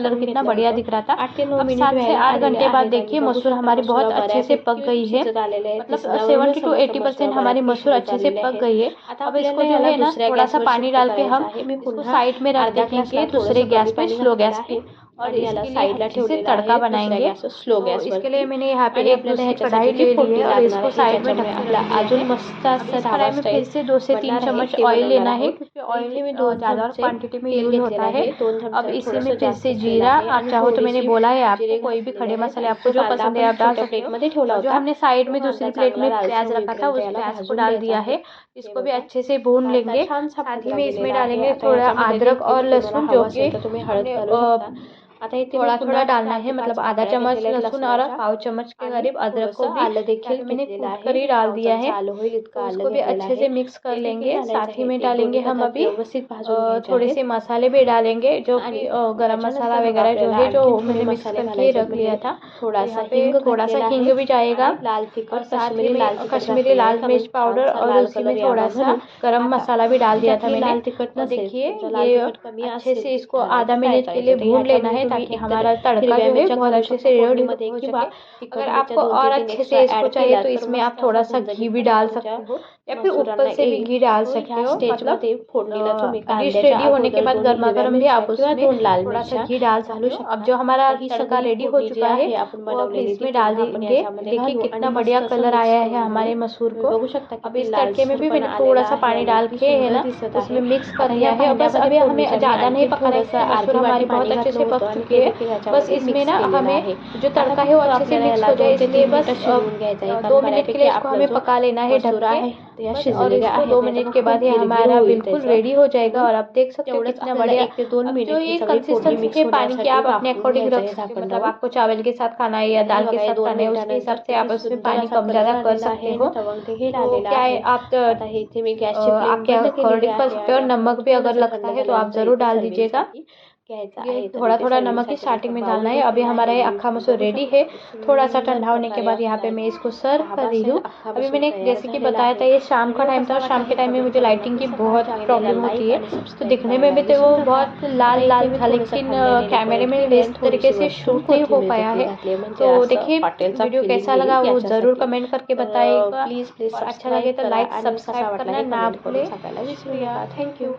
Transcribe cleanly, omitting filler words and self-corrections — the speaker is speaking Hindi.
कलर कितना बढ़िया दिख रहा था। 8 ते 9 अब मिनिट 7 से 8 घंटे बाद देखिए बघू मसूर शकता हमारी बहुत मसूरला अच्छे से पक बऱ्यापैकी गई है। शिजत आलेलं आहे. मतलब दिसण्यावरूनच 70 to समजतं 80% मसूर हमारी मसूर बऱ्यापैकी अच्छे से शिजत पक आलेली गई है। आता अब इसको आपल्याला जो याला है ना दुसऱ्या थोड़ा सा गॅसवर पानी शिफ्ट डाल के करायचं हम आहे. मी इसको पुन्हा साइड में रख अर्धा देंगे ग्लासला दूसरे थोडंसं गैस कमी पे, पाणी स्लो घातलेलं गैस पे। आहे और आणि याला इसके लिए साईडला अच्छे से ठेवलेलं तड़का आहे दुसऱ्या बनाएंगे। गॅसवर स्लो तो इसके लिए गॅसवरती. मैंने यहाँ पे आणि एक आपल्याला दूसरी कढ़ाई ह्याच्यासाठी जी ले ली फोडणी है और लागणार इसको आहे साइड में ज्याच्यामुळे ढक के आपला रख दिया अजून है। मस्त अब असा इस ढाबा कढ़ाई में फिर स्टाईल से 2 से 3 बनणार आहे चम्मच ते ऑयल बनवणार लेना है, आहोत. क्योंकि तर ऑयल इथे मी 2 ज़्यादा चमचे क्वांटिटी में तेल यूज घेतलेलं होता है। आहे. 2 अब चमचे इसी में थोडंसं फिर से जास्तच तेल जीरा, आहे आप आणि चाहो तो मैंने थोडीशी बोला है जिरे आपको कोई भी घातलेले खड़े आहेत. मसाले आपको जो जो कांदा पसंद है आपण आप डाल छोट्या सकते हो। प्लेटमध्ये ठेवला और जो होता हमने साइड तो में कांदा दूसरी प्लेट चांगला में लालसर प्याज रखा था होईपर्यंत उस याला प्याज को भाजून डाल घ्यायचा दिया आहे. है। हे इसको भी बघा अच्छे से भून कांदा लेंगे। छानसा साथ ही भाजला में इसमें गेलेला आहे. डालेंगे आता थोड़ा ह्याच्यामध्ये अदरक देखील और तुम्हाला लहसुन, हवं जो कि असेल तर तुम्ही हळद हमने घालू शकता. आता इथे मी थोड़ा पुन्हा डालना 4 है, ते 5 मतलब आधा पाकळ्या चम्मच घेतलेल्या आहेत लहसुन और लसणाच्या पाव चम्मच के आणि करीब अदरक को थोडंसं भी आलं यहाँ देखील पे मैंने घेतलेलं कूट आहे. कर ही डाल पाव दिया चमचा है। आलं होईल इतकं तो आलं उसको भी घेतलेलं अच्छे आहे. से मिक्स कर ते देखील लेंगे। घालायचं साथ ही आहे. में ते डालेंगे दोन्ही हम पदार्थ अभी व्यवस्थित भाजून घ्यायचे थोड़े आहेत. से मसाले भी डालेंगे, जो आणि कि गरम मसाला ह्याच्यानंतर मग वगैरह जो आपल्याला है जो आणखीन थोडे मैंने मिक्स मसाले करके घालायचे रख लिया म्हणजे था। तो थोडासा यहाँ पे हिंग थोड़ा सा घातलेला हिंग आहे भी जाएगा आणि लाल और तिखट साथ ही काश्मीरी में लाल तिखट कश्मीरी घातलेलं आहे लाल कारण मिर्च पाउडर छानसा और लाल उसी कलर में यावा थोड़ा सा म्हणून. गरम आता मसाला भी डाल दिया था तुमच्याकडे मैंने। लाल तिखट और नसेल, देखिए तुमचं लाल ये तिखट कमी अच्छे असेल से इसको घालायचं आधा काय मिनट के लिए करायचं ते भून लेना ह्याच्यामध्ये है। ताकि हमारा तड़का जो है बहुत अच्छे से रेडी हो सके। अगर आपको और अच्छे से इसको चाहिए तो इसमें आप थोड़ा सा घी भी डाल सकते हो या फिर ऊपर से भी घी डाल सकते हो। मतलब डिश रेडी होने के बाद गर्मा गर्म भी आप उसमें थोड़ा सा घी डाल सकते हो। अब जो हमारा तड़का रेडी हो चुका है वो अब इसमें डाल देंगे। देखिए कितना बढ़िया कलर आया है हमारे मसूर को। अब इस तड़के में भी मैंने थोड़ा सा पानी डाल के है ना उसमें मिक्स कर लिया है। बस अभी हमें ज़्यादा नहीं पकाना है, मसूर हमारी बहुत अच्छे से पक चुकी है। बस इसमें ना हमें जो तड़का है वो अच्छे से मिक्स हो जाए, इसलिए बस 2 मिनट के लिए इसको हमें पका लेना है ढक के। और इसको 2 मिनट के बाद ये हमारा बिल्कुल रेडी हो जाएगा। और आप देख सकते हो कितना बढ़िया जो ये कंसिस्टेंसी है पानी की आप अपने अकॉर्डिंग रख सकते हो। मतलब आपको चावल के साथ खाना है या दाल के साथ खाना है उसके हिसाब से आप उसमें पानी कम ज़्यादा कर सकते हो। तो क्या है आप आपके अकॉर्डिंग कर सकते हो। नमक भी अगर लगता है तो आप ज़रूर डाल दीजिएगा। ये थोड़ा थोड़ा नमक ही स्टार्टिंग में डालना है। अभी हमारा ये अक्खा मसूर रेडी है। थोड़ा सा ठंडा होने के बाद यहाँ पे मैं इसको सर्व कर रही हूँ। अभी मैंने जैसे कि बताया था ये शाम का टाइम था और शाम के टाइम में मुझे लाइटिंग की बहुत प्रॉब्लम होती है तो दिखने में भी तो वो बहुत लाल लाल था, लेकिन कैमरे में इस तरीके से शूट नहीं हो पाया है। तो देखिए वीडियो कैसा लगा वो ज़रूर कमेंट करके बताइएगा। और अच्छा लगे तो लाइक सब्सक्राइब करना ना भूलें। Thank you.